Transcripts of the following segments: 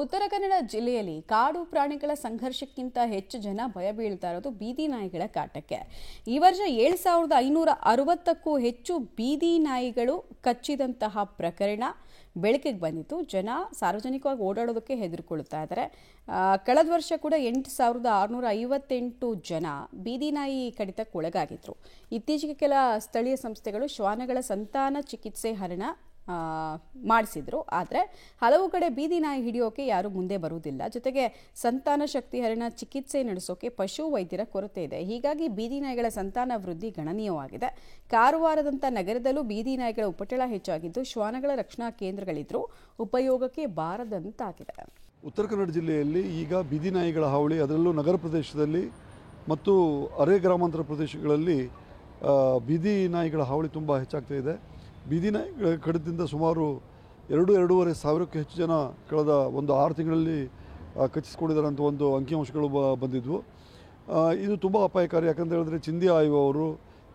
ಉತ್ತರ ಕನ್ನಡ ಜಿಲ್ಲೆಯಲ್ಲಿ ಕಾಡು ಪ್ರಾಣಿಗಳ ಸಂಘರ್ಷಕ್ಕಿಂತ ಹೆಚ್ಚು ಜನ ಭಯ ಬೀಳ್ತಾ ಇರೋದು ಬೀದಿ ನಾಯಿಗಳ ಕಾಟಕ್ಕೆ. ಈ ವರ್ಷ 7560ಕ್ಕೂ ಹೆಚ್ಚು ಬೀದಿ ನಾಯಿಗಳು ಕಚ್ಚಿದಂತಹ ಪ್ರಕರಣ ಬೆಳಕಿಗೆ ಬಂದಿತ್ತು. ಜನ ಸಾರ್ವಜನಿಕವಾಗಿ ಓಡಾಡೋದಕ್ಕೆ ಹೆದರ್ಕೊಳ್ತಾ ಇದ್ದಾರೆ. ಕಳೆದ ವರ್ಷ ಕೂಡ 8658 ಜನ ಬೀದಿ ನಾಯಿ ಕಡಿತಕ್ಕೆ ಒಳಗಾಗಿದ್ರು. ಇತ್ತೀಚೆಗೆ ಕೆಲ ಸ್ಥಳೀಯ ಸಂಸ್ಥೆಗಳು ಶ್ವಾನಗಳ ಸಂತಾನ ಚಿಕಿತ್ಸೆ ಹರಣ ಮಾಡಿಸಿದ್ರು. ಆದರೆ ಹಲವು ಕಡೆ ಬೀದಿ ನಾಯಿ ಹಿಡಿಯೋಕೆ ಯಾರು ಮುಂದೆ ಬರುವುದಿಲ್ಲ. ಜೊತೆಗೆ ಸಂತಾನ ಶಕ್ತಿ ಹರಣ ಚಿಕಿತ್ಸೆ ನಡೆಸೋಕೆ ಪಶು ವೈದ್ಯರ ಕೊರತೆ ಇದೆ. ಹೀಗಾಗಿ ಬೀದಿ ನಾಯಿಗಳ ಸಂತಾನ ವೃದ್ಧಿ ಗಣನೀಯವಾಗಿದೆ. ಕಾರವಾರದಂಥ ನಗರದಲ್ಲೂ ಬೀದಿ ನಾಯಿಗಳ ಉಪಟಳ ಹೆಚ್ಚಾಗಿದ್ದು ಶ್ವಾನಗಳ ರಕ್ಷಣಾ ಕೇಂದ್ರಗಳಿದ್ರೂ ಉಪಯೋಗಕ್ಕೆ ಬಾರದಂತಾಗಿದೆ. ಉತ್ತರ ಕನ್ನಡ ಜಿಲ್ಲೆಯಲ್ಲಿ ಈಗ ಬೀದಿ ನಾಯಿಗಳ ಹಾವಳಿ, ಅದರಲ್ಲೂ ನಗರ ಪ್ರದೇಶದಲ್ಲಿ ಮತ್ತು ಅರೆ ಗ್ರಾಮಾಂತರ ಪ್ರದೇಶಗಳಲ್ಲಿ ಬೀದಿ ನಾಯಿಗಳ ಹಾವಳಿ ತುಂಬ ಹೆಚ್ಚಾಗ್ತಾ ಇದೆ. ಬೀದಿ ನಾಯಿಗಳ ಕಡಿತದಿಂದ ಸುಮಾರು 2-2.5 ಸಾವಿರಕ್ಕೂ ಹೆಚ್ಚು ಜನ ಕಳೆದ ಒಂದು 6 ತಿಂಗಳಲ್ಲಿ ಕಚ್ಚಿಸ್ಕೊಂಡಿದ್ದಾರೆ ಅಂತ ಒಂದು ಅಂಕಿಅಂಶಗಳು ಬಂದಿದ್ವು. ಇದು ತುಂಬ ಅಪಾಯಕಾರಿ. ಯಾಕಂತ ಹೇಳಿದ್ರೆ ಚಿಂದಿ ಆಯುವವರು,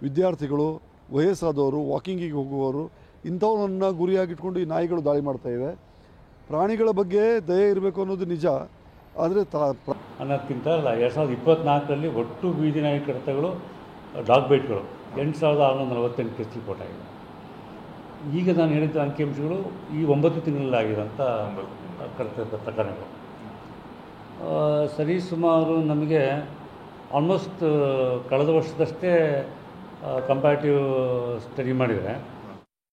ವಿದ್ಯಾರ್ಥಿಗಳು, ವಯಸ್ಸಾದವರು, ವಾಕಿಂಗಿಗೆ ಹೋಗುವವರು ಇಂಥವನ್ನ ಗುರಿಯಾಗಿಟ್ಕೊಂಡು ಈ ನಾಯಿಗಳು ದಾಳಿ ಮಾಡ್ತಾ ಇದೆ. ಪ್ರಾಣಿಗಳ ಬಗ್ಗೆ ದಯೆ ಇರಬೇಕು ಅನ್ನೋದು ನಿಜ. ಆದರೆ ಅನ್ನೋದಕ್ಕಿಂತ 2024ರಲ್ಲಿ ಒಟ್ಟು ಬೀದಿ ನಾಯಿ ಕಡಿತಗಳು, ಡಾಗ್ ಬೈಟ್ಗಳು 8648 ಕೇಸ್ ರಿಪೋರ್ಟ್ ಆಗಿದೆ. ಈಗ ನಾನು ಹೇಳಿದ ಅಂಕಿಅಂಶಗಳು ಈ 9 ತಿಂಗಳಲ್ಲಾಗಿರೋಂಥ ಕಡಿತ ಪ್ರಕರಣಗಳು. ಸರಿಸುಮಾರು ನಮಗೆ ಆಲ್ಮೋಸ್ಟ್ ಕಳೆದ ವರ್ಷದಷ್ಟೇ ಕಂಪ್ಯಾರಿಟಿವ್ ಸ್ಟಡಿ ಮಾಡಿದರೆ